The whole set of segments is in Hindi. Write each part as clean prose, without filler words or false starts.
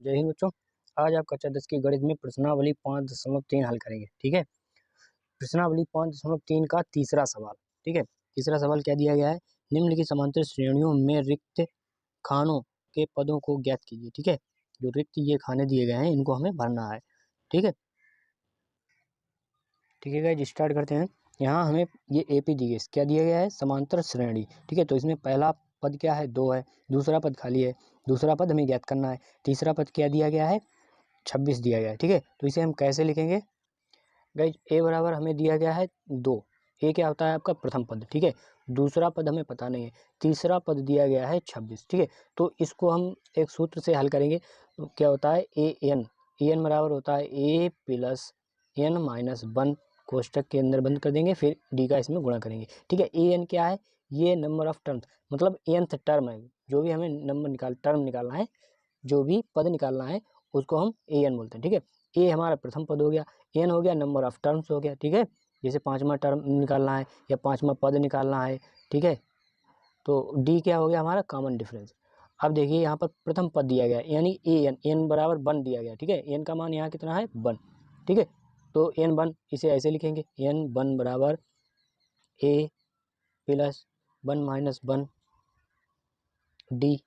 जय हिंद बच्चों। आज आप कक्षा 10 की गणित में प्रश्नावली 5.3 हल करेंगे। ठीक है, प्रश्नावली 5.3 का तीसरा सवाल। ठीक है, तीसरा सवाल क्या दिया गया है, निम्नलिखित समांतर श्रेणियों में रिक्त खानों के पदों को ज्ञात कीजिए। ठीक है, जो रिक्त ये खाने दिए गए हैं इनको हमें भरना है। ठीक है, ठीक है गाइस, स्टार्ट करते हैं। यहाँ हमें ये एपी दी गई, क्या दिया गया है, समांतर श्रेणी। ठीक है, तो इसमें पहला पद क्या है, 2 है, दूसरा पद खाली है, दूसरा पद हमें ज्ञात करना है, तीसरा पद क्या दिया गया है, 26 दिया गया है। ठीक है, तो इसे हम कैसे लिखेंगे गाइज, ए बराबर हमें दिया गया है 2। ए क्या होता है आपका प्रथम पद। ठीक है, दूसरा पद हमें पता नहीं है, तीसरा पद दिया गया है 26। ठीक है, तो इसको हम एक सूत्र से हल करेंगे। तो क्या होता है, ए एन बराबर होता है ए प्लस एन माइनस 1, कोष्टक के अंदर बंद कर देंगे, फिर डी का इसमें गुणा करेंगे। ठीक है, ए एन क्या है, ये नंबर ऑफ टर्म्स, मतलब nth टर्म है, जो भी हमें नंबर टर्म निकालना है, जो भी पद निकालना है उसको हम ए एन बोलते हैं। ठीक है, ए हमारा प्रथम पद हो गया, एन हो गया नंबर ऑफ टर्म्स हो गया। ठीक है, जैसे 5वां टर्म निकालना है या 5वां पद निकालना है। ठीक है, तो डी क्या हो गया हमारा कॉमन डिफरेंस। अब देखिए यहाँ पर प्रथम पद दिया गया यानी एन बराबर 1 दिया गया। ठीक है, एन का मान यहाँ कितना है 1। ठीक है, तो एन 1 इसे ऐसे लिखेंगे, एन 1 बराबर ए प्लस 1 माइनस 1 डी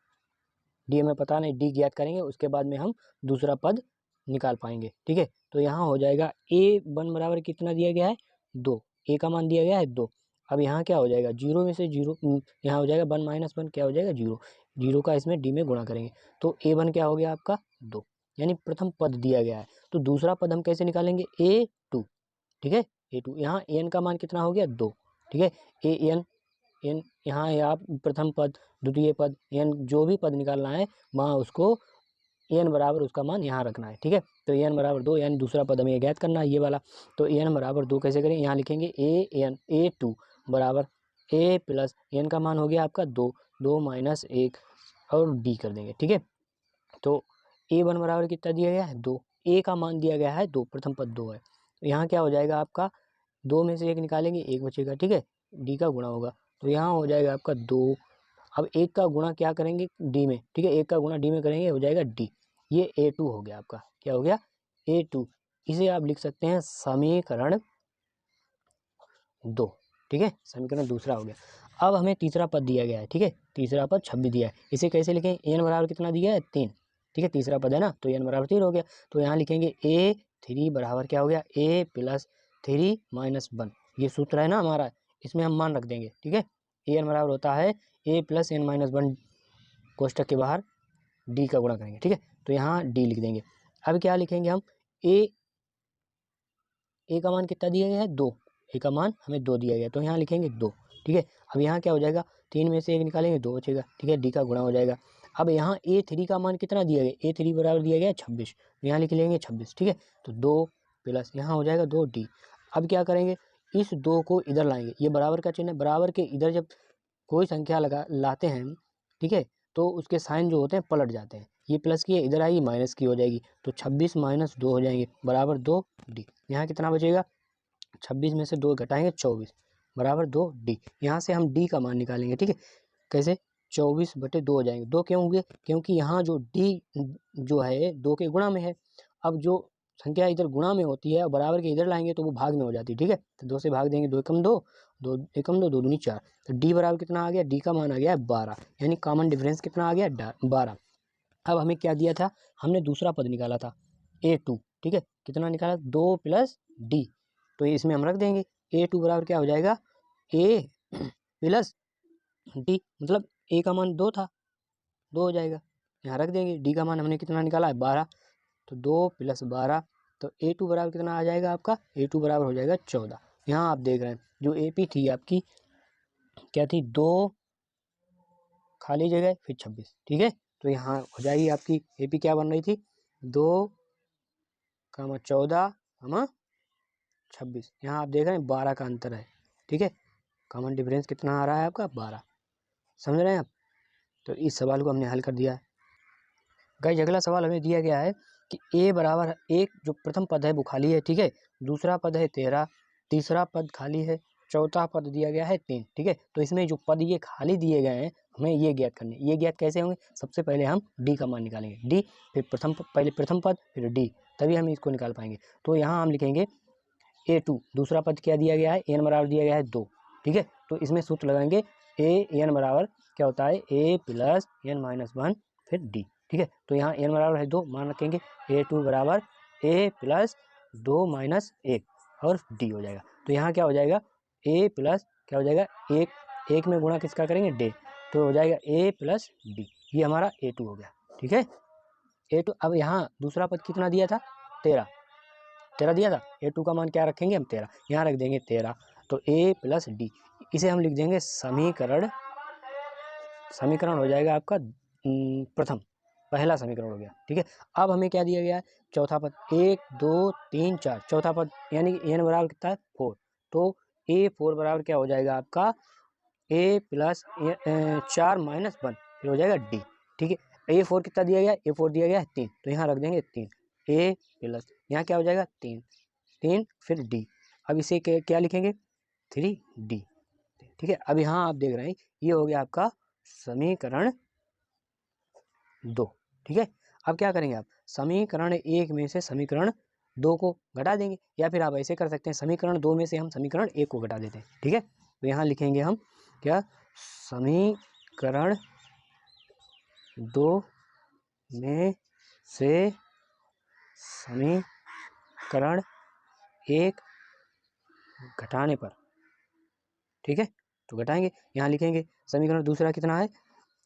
हमें पता नहीं, डी ज्ञात करेंगे, उसके बाद में हम दूसरा पद निकाल पाएंगे। ठीक है, तो यहाँ हो जाएगा A1 बराबर कितना दिया गया है 2, ए का मान दिया गया है 2। अब यहाँ क्या हो जाएगा, जीरो में से जीरो, यहाँ हो जाएगा 1 माइनस 1 क्या हो जाएगा 0, जीरो का इसमें डी में गुणा करेंगे, तो A1 क्या हो गया आपका 2, यानी प्रथम पद दिया गया है। तो दूसरा पद हम कैसे निकालेंगे, A2। ठीक है, A2, यहाँ एन का मान कितना हो गया 2। ठीक है, एन यहाँ है आप प्रथम पद, द्वितीय पद, एन जो भी पद निकालना है वहाँ उसको एन बराबर उसका मान यहाँ रखना है। ठीक है, तो एन बराबर 2 यानी दूसरा पद हमें ज्ञात करना है ये वाला। तो एन बराबर 2 कैसे करें, यहाँ लिखेंगे A2 बराबर ए प्लस एन का मान हो गया आपका 2 माइनस 1 और डी कर देंगे। ठीक है, तो A1 बराबर कितना दिया गया है 2, ए का मान दिया गया है 2, प्रथम पद 2 है, तो यहाँ क्या हो जाएगा आपका 2 में से 1 निकालेंगे 1 बचेगा। ठीक है, डी का गुणा होगा, तो यहाँ हो जाएगा आपका 2। अब 1 का गुणा क्या करेंगे डी में। ठीक है, 1 का गुणा डी में करेंगे, हो जाएगा डी, ये A2 हो गया आपका, क्या हो गया A2। इसे आप लिख सकते हैं समीकरण 2। ठीक है, समीकरण दूसरा हो गया। अब हमें तीसरा पद दिया गया है। ठीक है, तीसरा पद 26 दिया है, इसे कैसे लिखें, एन बराबर कितना दिया है 3। ठीक है, तीसरा पद है ना, तो एन बराबर 3 हो गया, तो यहाँ लिखेंगे A3 बराबर क्या हो गया, ए प्लस 3 माइनस 1, ये सूत्र है ना हमारा, इसमें हम मान रख देंगे। ठीक है, एन बराबर होता है ए प्लस एन माइनस 1, कोष्टक के बाहर डी का गुणा करेंगे। ठीक है, तो यहाँ डी लिख देंगे। अब क्या लिखेंगे हम, ए का मान कितना दिया गया है 2, ए का मान हमें 2 दिया गया, तो यहाँ लिखेंगे 2। ठीक है, अब यहाँ क्या हो जाएगा, 3 में से 1 निकालेंगे 2 बचेगा। ठीक है, डी का गुणा हो जाएगा। अब यहाँ A3 का मान कितना दिया गया, A3 बराबर दिया गया 26, यहाँ लिख लेंगे 26। ठीक है, तो 2 प्लस यहाँ हो जाएगा 2D। अब क्या करेंगे, इस 2 को इधर लाएंगे, ये बराबर का चिन्ह है, बराबर के इधर जब कोई संख्या लाते हैं, ठीक है, तो उसके साइन जो होते हैं पलट जाते हैं, ये प्लस की है इधर आएगी माइनस की हो जाएगी, तो 26 माइनस 2 हो जाएंगे बराबर 2D। यहाँ कितना बचेगा, 26 में से 2 घटाएंगे 24 बराबर 2D। यहाँ से हम D का मान निकालेंगे। ठीक है, कैसे, 24/2 हो जाएंगे, 2 क्यों होंगे, क्योंकि यहाँ जो D जो है 2 के गुणा में है। अब जो संख्या इधर गुणा में होती है और बराबर के इधर लाएंगे तो वो भाग में हो जाती है। ठीक है, तो 2 से भाग देंगे, 2 एकम 2, 2 एकम 2, 2 दूनी 4, तो D बराबर कितना आ गया, D का मान आ गया 12, यानी कॉमन डिफरेंस कितना आ गया 12। अब हमें क्या दिया था, हमने दूसरा पद निकाला था A2। ठीक है, कितना निकाला, 2 प्लस D, तो इसमें हम रख देंगे A2 बराबर क्या हो जाएगा, A प्लस D, मतलब A का मान 2 था, 2 हो जाएगा, यहाँ रख देंगे। D का मान हमने कितना निकाला है 12, तो 2 प्लस 12, तो A2 बराबर कितना आ जाएगा आपका, A2 बराबर हो जाएगा 14। यहाँ आप देख रहे हैं जो AP थी आपकी क्या थी, 2 खाली जगह फिर 26। ठीक है, तो यहाँ हो जाएगी आपकी AP क्या बन रही थी, 2 14 26, यहाँ आप देख रहे हैं 12 का अंतर है। ठीक है, कॉमन डिफरेंस कितना आ रहा है आपका 12, समझ रहे हैं आप। तो इस सवाल को हमने हल कर दिया है। गाइस, अगला सवाल हमें दिया गया है कि A बराबर 1, जो प्रथम पद है वो खाली है। ठीक है, दूसरा पद है 13, तीसरा पद खाली है, चौथा पद दिया गया है 3, ठीक है। तो इसमें जो पद ये खाली दिए गए हैं हमें ये ज्ञात करने। ये ज्ञात कैसे होंगे? सबसे पहले हम डी का मान निकालेंगे, डी फिर पहले प्रथम पद फिर डी, तभी हम इसको निकाल पाएंगे। तो यहाँ हम लिखेंगे A2, दूसरा पद क्या दिया गया है? एन बराबर दिया गया है 2, ठीक है। तो इसमें सूत्र लगाएंगे एन बराबर क्या होता है? ए प्लस एन माइनस 1 फिर डी, ठीक है। तो यहाँ एन बराबर है 2, मान रखेंगे A2 बराबर ए प्लस 2 माइनस 1 और डी हो जाएगा। तो यहाँ क्या हो जाएगा? ए प्लस क्या हो जाएगा? एक में गुणा किसका करेंगे? डे, तो हो जाएगा ए प्लस डी, ये हमारा A2 हो गया, ठीक है। A2 अब यहाँ दूसरा पद कितना दिया था? 13 दिया था। A2 का मान क्या रखेंगे हम? 13, यहाँ रख देंगे 13। तो A प्लस डी, इसे हम लिख देंगे समीकरण हो जाएगा आपका प्रथम, पहला समीकरण हो गया, ठीक है। अब हमें क्या दिया गया है? चौथा पद 1 2 3 4, चौथा पद यानी एन बराबर कितना है? 4। तो A4 बराबर क्या हो जाएगा आपका? ए प्लस 4 माइनस 1 फिर हो जाएगा डी, ठीक है। A4 कितना दिया गया? A4 दिया गया है 3, तो यहाँ रख देंगे 3, ए प्लस यहाँ क्या हो जाएगा? 3 फिर डी। अब इसे क्या लिखेंगे? 3D, ठीक है। अब यहाँ आप देख रहे हैं ये हो गया आपका समीकरण 2, ठीक है। अब क्या करेंगे आप? समीकरण 1 में से समीकरण 2 को घटा देंगे, या फिर आप ऐसे कर सकते हैं समीकरण 2 में से हम समीकरण 1 को घटा देते हैं, ठीक है। तो यहाँ लिखेंगे हम क्या? समीकरण 2 में से समीकरण 1 घटाने पर, ठीक है। तो घटाएंगे, यहाँ लिखेंगे समीकरण दूसरा कितना है?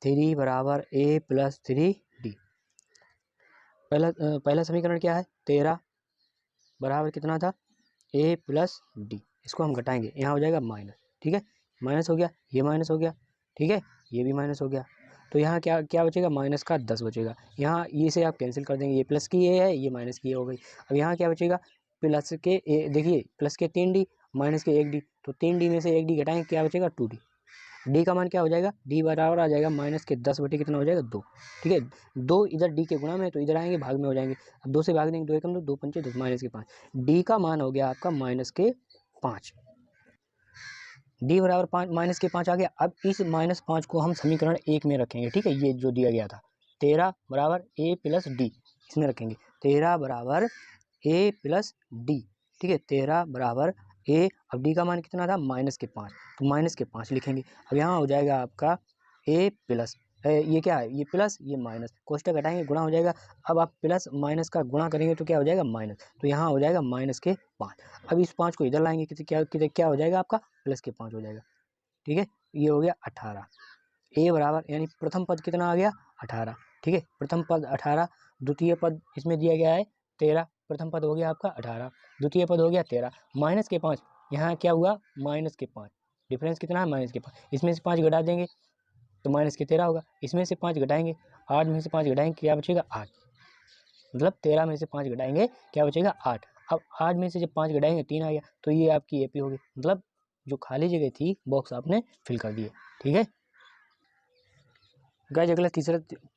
3 बराबर ए प्लस 3D। पहला समीकरण क्या है? 13 बराबर कितना था? ए प्लस डी, इसको हम घटाएंगे, यहाँ हो जाएगा माइनस, ठीक है। माइनस हो गया, ये माइनस हो गया, ठीक है, ये भी माइनस हो गया। तो यहाँ क्या क्या बचेगा? माइनस का 10 बचेगा। यहाँ ये से आप कैंसिल कर देंगे, ये प्लस की ये है, ये माइनस की ये हो गई। अब यहाँ क्या बचेगा? प्लस के देखिए प्लस के 3D माइनस के 1D, तो 3D में से 1D घटाएंगे, क्या बचेगा? 2D। डी का मान क्या हो जाएगा? डी बराबर आ जाएगा माइनस के 10 बटे कितना हो जाएगा? 2, ठीक है। 2 इधर डी के गुणा में, तो इधर आएंगे भाग में हो जाएंगे। अब 2 से भाग देंगे, 2 एकम 2, 2 पंचे 10, माइनस के 5। डी का मान हो गया आपका माइनस के 5, डी बराबर 5 माइनस के 5 आ गया। अब इस माइनस 5 को हम समीकरण 1 में रखेंगे, ठीक है। ये जो दिया गया था 13 बराबर ए प्लस डी, इसमें रखेंगे 13 बराबर ए प्लस डी, ठीक है। 13 बराबर ए, अब डी का मान कितना था? माइनस के 5, तो माइनस के 5 लिखेंगे। अब यहाँ हो जाएगा आपका ए प्लस ये क्या है? ये प्लस ये माइनस, कोष्टक घटाएंगे, गुणा हो जाएगा। अब आप प्लस माइनस का गुणा करेंगे तो क्या हो जाएगा? माइनस, तो यहाँ हो जाएगा माइनस के 5। अब इस 5 को इधर लाएंगे, क्या हो जाएगा आपका? प्लस के 5 हो जाएगा, ठीक है। ये हो गया 18। ए बराबर यानी प्रथम पद कितना आ गया? 18, ठीक है। प्रथम पद 18, द्वितीय पद इसमें दिया गया है 13, प्रथम पद हो गया आपका 18, द्वितीय पद हो गया 13, माइनस के 5, यहाँ क्या हुआ? माइनस के 5, डिफरेंस कितना है? माइनस के 5, इसमें से 5 घटा देंगे तो माइनस के 13 होगा, इसमें से 5 घटाएंगे, 8 में से 5 घटाएंगे, क्या बचेगा? 8, मतलब 13 में से 5 घटाएंगे, क्या बचेगा? 8। अब 8 में से जब 5 घटाएंगे 3 आ गया, तो ये आपकी एपी होगी, मतलब जो खाली जगह थी बॉक्स आपने फिल कर दिए, ठीक है। गाइस अगला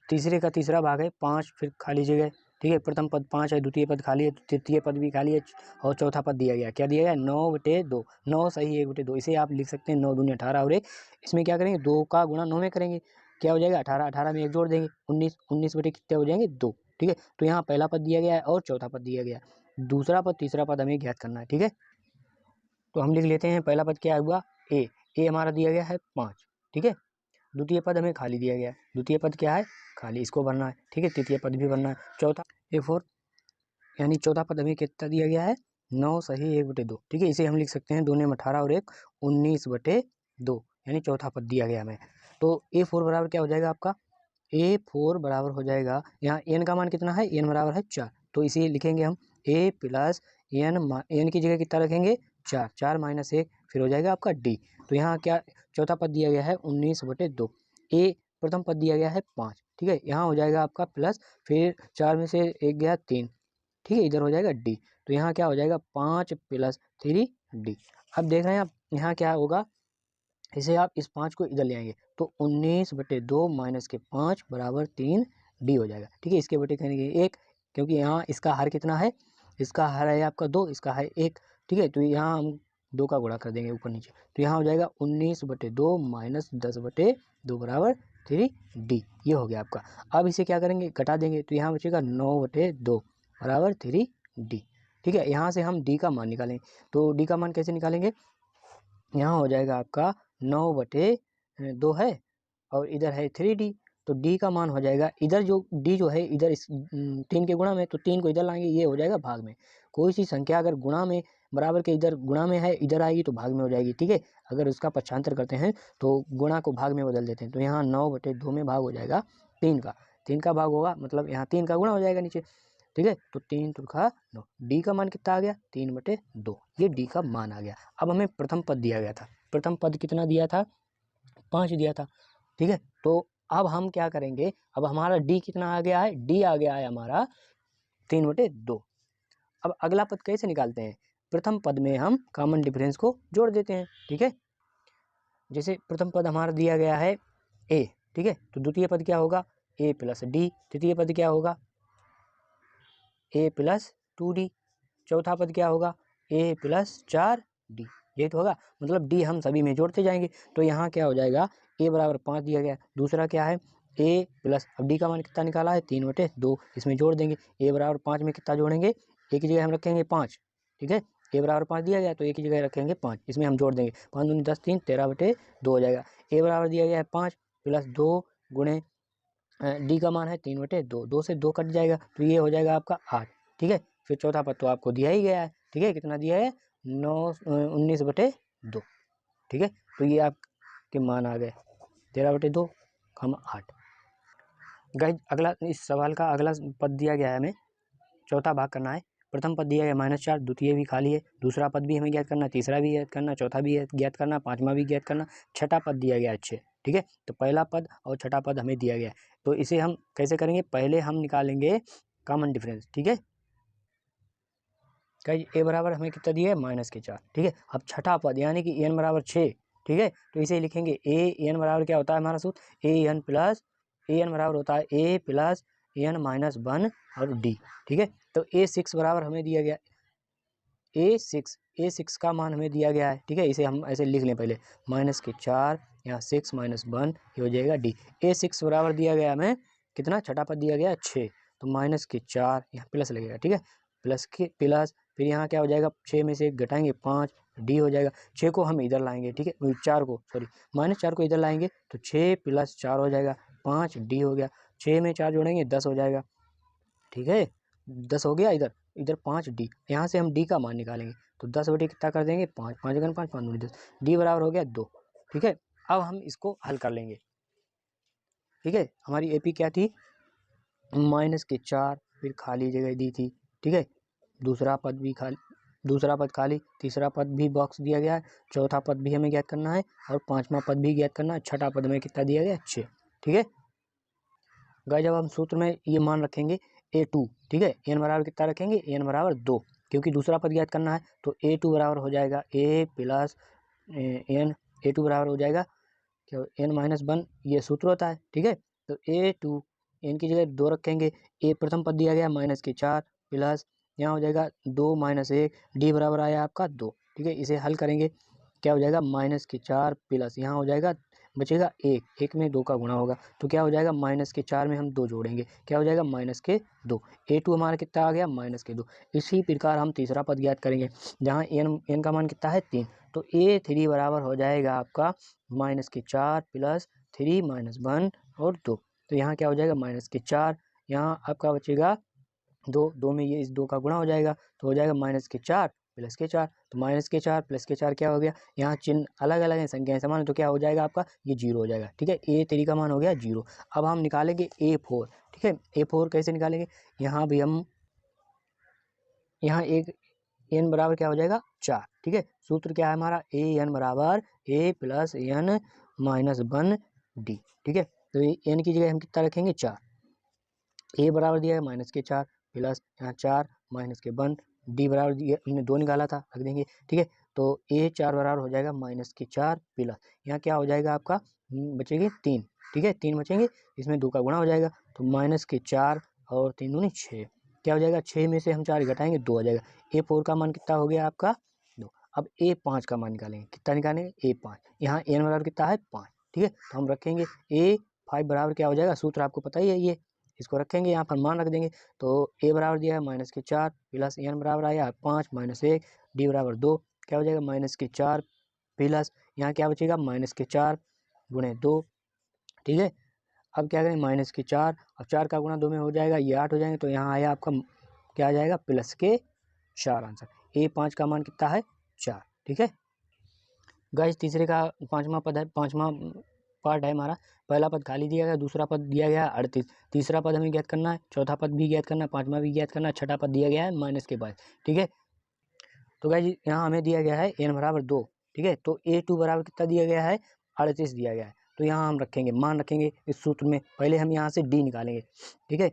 तीसरे का तीसरा भाग है 5 फिर खाली जगह, ठीक है। प्रथम पद 5 है, द्वितीय पद खाली है, तृतीय पद भी खाली है, और चौथा पद दिया गया, क्या दिया गया? 9/2, 9 सही 1/2, इसे आप लिख सकते हैं 9 दूनी 18 और 1, इसमें क्या करेंगे? 2 का गुणा 9 में करेंगे, क्या हो जाएगा? 18, 18 में 1 जोड़ देंगे, 19 बटे कितने हो जाएंगे? 2, ठीक है। तो यहाँ पहला पद दिया गया है और चौथा पद दिया गया, दूसरा पद तीसरा पद हमें ज्ञात करना है, ठीक है। तो हम लिख लेते हैं पहला पद क्या हुआ? ए हमारा दिया गया है 5, ठीक है। द्वितीय पद हमें खाली दिया गया है, द्वितीय पद क्या है? खाली, इसको भरना है, ठीक है। तृतीय पद भी भरना है। चौथा A4 यानी चौथा पद हमें कितना दिया गया है? 9 सही 1/2, ठीक है। इसे हम लिख सकते हैं 2 ने 18 और 1 19/2, यानी चौथा पद दिया गया हमें। तो A4 बराबर क्या हो जाएगा आपका? A4 बराबर हो जाएगा, यहाँ n का मान कितना है? n बराबर है 4, तो इसे लिखेंगे हम a प्लस n की जगह कितना रखेंगे? 4, 4 माइनस 1 फिर हो जाएगा आपका d। तो यहाँ क्या चौथा पद दिया गया है? 19/2, a प्रथम पद दिया गया है 5, ठीक है। यहाँ हो जाएगा आपका प्लस, फिर 4 में से 1 गया 3, ठीक है, इधर हो जाएगा d। तो यहाँ क्या हो जाएगा? 5 + 3d। अब देख रहे हैं आप यहाँ क्या होगा? इसे आप इस 5 को इधर ले आएंगे, तो 19/2 माइनस के 5 बराबर 3d हो जाएगा, ठीक है। इसके बटे करेंगे 1, क्योंकि यहाँ इसका हर कितना है? इसका हर है आपका 2, इसका है 1, ठीक है। तो यहाँ हम 2 का गुणा कर देंगे ऊपर नीचे, तो यहाँ हो जाएगा 19/2 माइनस 10/2 बराबर 3D। ये हो गया आपका। अब इसे क्या करेंगे, घटा देंगे, तो यहाँ बचेगा 9/2 बराबर 3D। ठीक है, यहाँ से हम D का मान निकालेंगे। तो D का मान कैसे निकालेंगे, यहाँ हो जाएगा आपका 9/2 है और इधर है 3D, तो D का मान हो जाएगा, इधर जो D जो है इधर इस 3 के गुणा में, तो 3 को इधर लाएंगे, ये हो जाएगा भाग में। कोई सी संख्या अगर गुणा में बराबर के इधर गुणा में है, इधर आएगी तो भाग में हो जाएगी। ठीक है, अगर उसका पक्षांतर करते हैं तो गुणा को भाग में बदल देते हैं, तो यहाँ 9/2 में भाग हो जाएगा 3 का, 3 का भाग होगा, मतलब यहाँ 3 का गुणा हो जाएगा नीचे। ठीक है, तो 3 तुरखा 9, D का मान कितना आ गया 3/2, ये D का मान आ गया। अब हमें प्रथम पद दिया गया था, प्रथम पद कितना दिया था, 5 दिया था। ठीक है, तो अब हम क्या करेंगे, अब हमारा D कितना आ गया है, D आ गया है हमारा 3/2। अब अगला पद कैसे निकालते हैं, प्रथम पद में हम कॉमन डिफरेंस को जोड़ देते हैं। ठीक है, जैसे प्रथम पद हमारा दिया गया है A, ठीक है, तो द्वितीय पद क्या होगा A + D, तृतीय पद क्या होगा A + 2D, चौथा पद क्या होगा A + 4D, ये तो होगा, मतलब D हम सभी में जोड़ते जाएंगे। तो यहाँ क्या हो जाएगा, A बराबर 5 दिया गया, दूसरा क्या है A प्लस, अब D का मान कितना निकाला है 3/2, इसमें जोड़ देंगे। A बराबर 5 में कितना जोड़ेंगे, एक की जगह हम रखेंगे 5। ठीक है, A बराबर 5 दिया गया तो एक की जगह रखेंगे 5, इसमें हम जोड़ देंगे, 5 दूनी 10, 3 13/2 हो जाएगा। A बराबर दिया गया है 5 + 2 गुणे D का मान है 3/2, 2 से 2 कट जाएगा, तो ये हो जाएगा आपका 8। ठीक है, फिर चौथा पद तो आपको दिया ही गया है। ठीक है, कितना दिया है 19/2। ठीक है, तो ये आपके मान आ गए 13/2, 8। गाइस अगला, इस सवाल का अगला पद दिया गया है, हमें चौथा भाग करना है। प्रथम पद दिया गया -4, द्वितीय भी खाली है, दूसरा पद भी हमें ज्ञात करना, तीसरा भी ज्ञात करना, चौथा भी ज्ञात करना, पांचवा भी ज्ञात करना, छठा पद दिया गया है 6। ठीक है, तो पहला पद और छठा पद हमें दिया गया है, तो इसे हम कैसे करेंगे, पहले हम निकालेंगे कॉमन डिफरेंस। ठीक है, A बराबर हमें कितना दिया है -4। ठीक है, अब छठा पद यानी कि n बराबर 6। ठीक है, तो इसे लिखेंगे an बराबर क्या होता है हमारा सूत्र, an बराबर होता है A + n-1 और D। ठीक है, तो A6 बराबर हमें दिया गया, A6 का मान हमें दिया गया है। ठीक है, इसे हम ऐसे लिख लें पहले, -4 यहाँ 6 - 1 ये हो जाएगा D। A6 बराबर दिया गया हमें कितना, छठा पद दिया गया 6, तो -4 यहाँ प्लस लगेगा। ठीक है, प्लस फिर यहाँ क्या हो जाएगा, 6 में से 1 घटाएंगे 5, D हो जाएगा। 6 को हम इधर लाएंगे, ठीक है 4 को, सॉरी -4 को इधर लाएंगे, तो 6 + 4 हो जाएगा 5, D हो गया। 6 में 4 जोड़ेंगे 10 हो जाएगा। ठीक है, 10 हो गया, इधर इधर 5D, यहाँ से हम D का मान निकालेंगे, तो 10 बटे कितना कर देंगे 5, 5 × 5 5 × 10, D बराबर हो गया 2। ठीक है, अब हम इसको हल कर लेंगे। ठीक है, हमारी AP क्या थी -4, फिर खाली जगह दी थी। ठीक है, दूसरा पद भी खाली, दूसरा पद खाली, तीसरा पद भी बॉक्स दिया गया है, चौथा पद भी हमें ज्ञात करना है और पांचवा पद भी ज्ञात करना है, छठा पद में कितना दिया गया 6। ठीक है गाइस, जब हम सूत्र में ये मान रखेंगे A2, ठीक है, n बराबर कितना रखेंगे, n बराबर 2, क्योंकि दूसरा पद ज्ञात करना है, तो A2 बराबर हो जाएगा A + n, A2 बराबर हो जाएगा क्या, n-1, ये सूत्र होता है। ठीक है, तो A2 n की जगह 2 रखेंगे, A प्रथम पद दिया गया -4 प्लस यहाँ हो जाएगा 2 - 1, D बराबर आया आपका 2। ठीक है, इसे हल करेंगे, क्या हो जाएगा -4 प्लस यहाँ हो जाएगा, बचेगा 1, 1 में 2 का गुणा होगा, तो क्या हो जाएगा -4 में हम 2 जोड़ेंगे, क्या हो जाएगा -2। A2 हमारा कितना आ गया -2। इसी प्रकार हम तीसरा पद ज्ञात करेंगे, जहाँ n का मान कितना है 3, तो A3 बराबर हो जाएगा आपका -4 प्लस 3 - 1 और 2, तो यहाँ क्या हो जाएगा -4, यहाँ आपका बचेगा 2, 2 में ये इस 2 का गुणा हो जाएगा, तो हो जाएगा -4 प्लस के 4, तो -4 प्लस के 4 क्या हो गया, यहाँ चिन्ह अलग अलग हैं, संख्याएं समान है, तो क्या हो जाएगा आपका ये 0 हो जाएगा। ठीक है, A3 का मान हो गया 0। अब हम निकालेंगे A4। ठीक है, A4 कैसे निकालेंगे, यहाँ भी हम, यहाँ एक n बराबर क्या हो जाएगा 4। ठीक है, सूत्र क्या है हमारा, an बराबर A + n-1D। ठीक है, तो n की जगह हम कितना रखेंगे 4, A बराबर दिया है -4 प्लस यहाँ 4 -1, D बराबर दिया, हमने 2 निकाला था, रख देंगे। ठीक है, तो A4 बराबर हो जाएगा -4 प्लस यहाँ क्या हो जाएगा आपका, बचेगी 3। ठीक है, 3 बचेंगे, इसमें 2 का गुणा हो जाएगा, तो -4 और 3 दूनी 6, क्या हो जाएगा, 6 में से हम 4 घटाएंगे 2 आ जाएगा। A4 का मान कितना हो गया आपका 2। अब A5 का मान निकालेंगे, कितना निकालेंगे A5, यहाँ n बराबर कितना है 5, ठीक है। तो हम रखेंगे A5 बराबर क्या हो जाएगा, सूत्र आपको पता ही है ये, इसको रखेंगे यहाँ पर मान रख देंगे। तो A बराबर दिया है -4 प्लस n बराबर आया 5 -1 D बराबर 2, क्या हो जाएगा -4 प्लस यहाँ क्या बचेगा -4 गुणे 2, ठीक है। अब क्या करें -4, अब 4 का गुणा 2 में हो जाएगा, ये 8 हो जाएंगे, तो यहाँ आया आपका क्या आ जाएगा +4 आंसर। A5 का मान कितना है 4, ठीक है। गाइस तीसरे का पांचवा पद है, पांचवा पार्ट है हमारा। पहला पद खाली दिया गया, दूसरा पद दिया गया है 38, तीसरा पद हमें ज्ञात करना है, चौथा पद भी ज्ञात करना है, पांचवा भी ज्ञात करना है, छठा पद दिया गया है -22, ठीक है। तो गाइस यहाँ हमें दिया गया है n बराबर 2, ठीक है। तो A2 बराबर कितना दिया गया है 38 दिया गया है। तो यहाँ हम रखेंगे मान रखेंगे इस सूत्र में, पहले हम यहाँ से D निकालेंगे, ठीक है।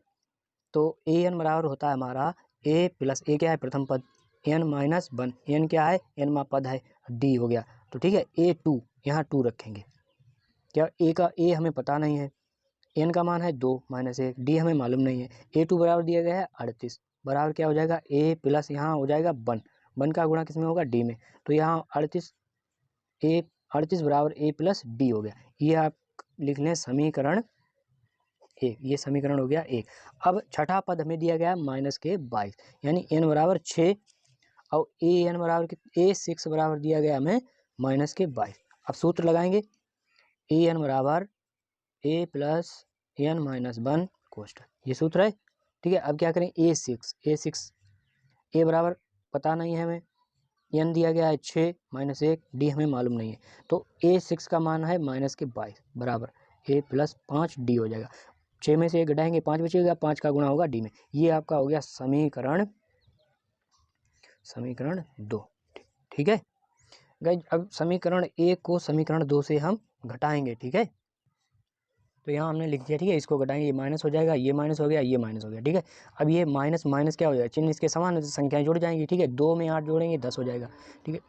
तो an बराबर होता है हमारा a प्लस a क्या है प्रथम पद, n-1, n क्या है n पद है, d हो गया। तो ठीक है A2 यहाँ 2 रखेंगे, क्या a का a हमें पता नहीं है, n का मान है 2 -1, d हमें मालूम नहीं है। A2 बराबर दिया गया है 38, बराबर क्या हो जाएगा a प्लस यहाँ हो जाएगा 1 का गुणा किस में होगा d में, तो यहाँ 38 बराबर a प्लस d हो गया। ये आप लिख लें समीकरण 1, ये समीकरण हो गया 1। अब छठा पद हमें दिया गया -22, यानी n बराबर 6 और an बराबर A6 बराबर दिया गया हमें -22। अब सूत्र लगाएंगे an बराबर a प्लस n-1 कोष्ठक, ये सूत्र है, ठीक है। अब क्या करें A6 a बराबर पता नहीं है हमें, n दिया गया है 6 -1, d हमें मालूम नहीं है, तो A6 का मान है -22 बराबर a प्लस 5d हो जाएगा। 6 में से 1 घटाएंगे 5 बचेगा, 5 का गुणा होगा d में, ये आपका हो गया समीकरण 2, ठीक है। गाइस अब समीकरण 1 को समीकरण 2 से हम घटाएंगे, ठीक है। तो यहाँ हमने लिख दिया, ठीक है, इसको घटाएंगे, ये माइनस हो जाएगा, ये माइनस हो गया, ये माइनस हो गया, ठीक है। अब ये माइनस माइनस क्या हो जाएगा, चिन्ह इसके समान संख्याएं जुड़ जाएंगी, ठीक है। 2 में 8 जोड़ेंगे 10 हो जाएगा, ठीक है।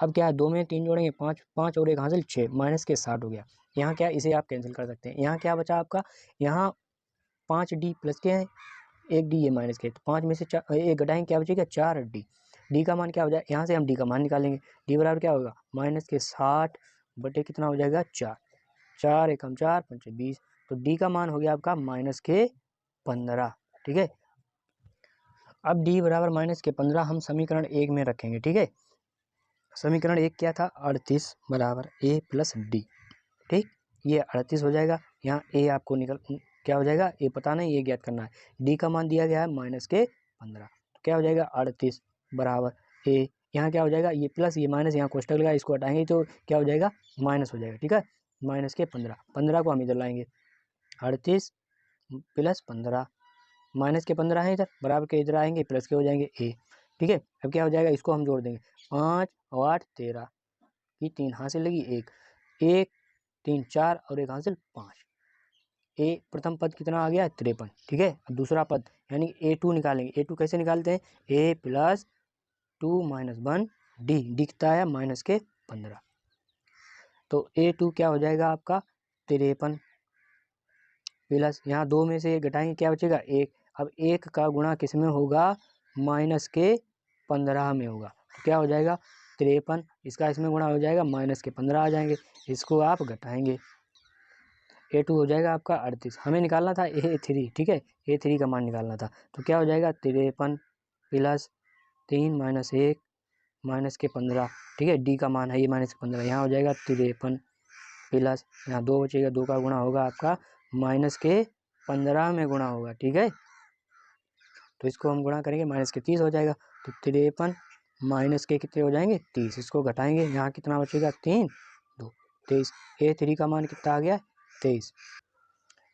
अब क्या है 2 में 3 जोड़ेंगे 5, 5 और 1 हासिल 6, माइनस के 60 हो गया। यहाँ क्या इसे आप कैंसिल कर सकते हैं, यहाँ क्या बचा आपका, यहाँ 5d प्लस के है 1d, ये माइनस के, तो 5 में से 1 घटाएंगे क्या बचेगा 4d, d का मान क्या हो जाएगा, यहाँ से हम d का मान निकालेंगे, d बराबर क्या होगा -60 बटे कितना हो जाएगा 4, 4 एकम 4 पंचे 20, तो d का मान हो गया आपका -15, ठीक है। अब d बराबर -15 हम समीकरण 1 में रखेंगे, ठीक है। समीकरण 1 क्या था 38 बराबर a प्लस d, ठीक, ये 38 हो जाएगा। यहाँ a आपको निकल क्या हो जाएगा, a पता नहीं, ये ज्ञात करना है। d का मान दिया गया है -15, तो क्या हो जाएगा 38 बराबर a, यहाँ क्या हो जाएगा ये प्लस ये माइनस, यहाँ कोष्टक लगा, इसको हटाएंगे तो क्या हो जाएगा माइनस हो जाएगा, ठीक है। -15, 15 को हम इधर लाएंगे, 38 प्लस 15, -15 है इधर, बराबर के इधर आएंगे प्लस के हो जाएंगे a, ठीक है। अब क्या हो जाएगा इसको हम जोड़ देंगे, 5 और 8 13 की 3 हासिल लगी 1, 1 3 4 और 1 हासिल 5, ए प्रथम पद कितना आ गया 53, ठीक है। अब दूसरा पद यानी A2 निकालेंगे, A2 कैसे निकालते हैं, a प्लस 2 -1 d कितना आया -15, तो A2 क्या हो जाएगा आपका 53 प्लस यहाँ 2 में से घटाएंगे क्या बचेगा 1, अब 1 का गुणा किस में होगा -15 में होगा, तो क्या हो जाएगा 53, इसका इसमें गुणा हो जाएगा -15 आ जाएंगे, इसको आप घटाएंगे, A2 हो जाएगा आपका 38, हमें निकालना था A3, ठीक है, A3 का मान निकालना था, तो क्या हो जाएगा 53 प्लस 3 -1 -15, ठीक है। D का मान है ये -15, यहाँ हो जाएगा 53 प्लस यहाँ 2 बचेगा, 2 का गुणा होगा आपका -15 में गुणा होगा, ठीक है। तो इसको हम गुणा करेंगे -30 हो जाएगा, तो 53 माइनस के कितने हो जाएंगे 30, इसको घटाएंगे यहाँ कितना बचेगा 3 2 23, A3 का मान कितना आ गया 23।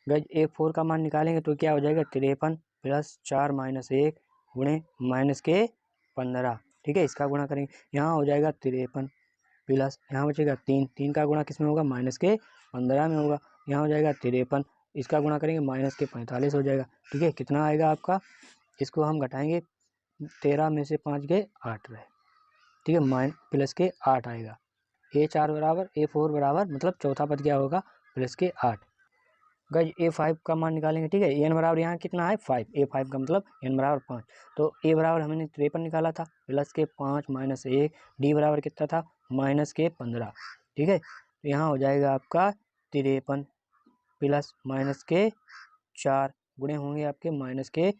गज A4 का मान निकालेंगे तो क्या हो जाएगा 53 प्लस 4 -1 गुणे -15, ठीक है। इसका गुणा करेंगे यहाँ हो जाएगा 53 प्लस यहाँ बचेगा 3, 3 का गुणा किस में होगा -15 में होगा, यहाँ हो जाएगा 53, इसका गुणा करेंगे -45 हो जाएगा, ठीक है। कितना आएगा आपका, इसको हम घटाएंगे 13 में से 5 गए 8 रहे, ठीक है, प्लस के 8 आएगा, A4 बराबर A4 बराबर मतलब चौथा पद क्या होगा +8। गाइज A5 का मान निकालेंगे, ठीक है। n बराबर यहाँ कितना है 5, A5 का मतलब n बराबर 5। तो a बराबर हमने 53 निकाला था, प्लस के 5 माइनस 1, डी बराबर कितना था माइनस के 15, ठीक है। तो यहाँ हो जाएगा आपका 53 प्लस माइनस के 4 गुणे होंगे आपके माइनस के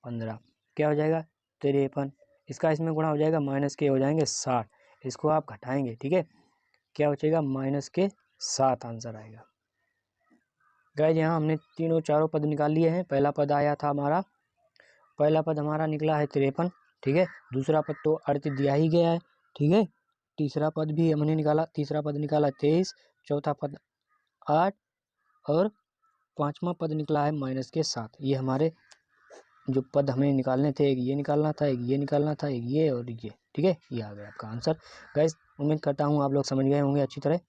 15, क्या हो जाएगा 53, इसका इसमें गुणा हो जाएगा माइनस के हो जाएंगे 60, इसको आप घटाएंगे, ठीक है। क्या हो जाएगा माइनस के 7 आंसर आएगा। गाइज यहाँ हमने तीनों चारों पद निकाल लिए हैं। पहला पद आया था हमारा, पहला पद हमारा निकला है 53, ठीक है। दूसरा पद तो अर्थ दिया ही गया है, ठीक है। तीसरा पद भी हमने निकाला, तीसरा पद निकाला 23, चौथा पद 8 और पांचवा पद निकला है माइनस के 7। ये हमारे जो पद हमें निकालने थे, एक ये निकालना था, एक ये निकालना था, एक ये और ये, ठीक है। ये आ गया आपका आंसर। गाइज उम्मीद करता हूँ आप लोग समझ गए होंगे अच्छी तरह।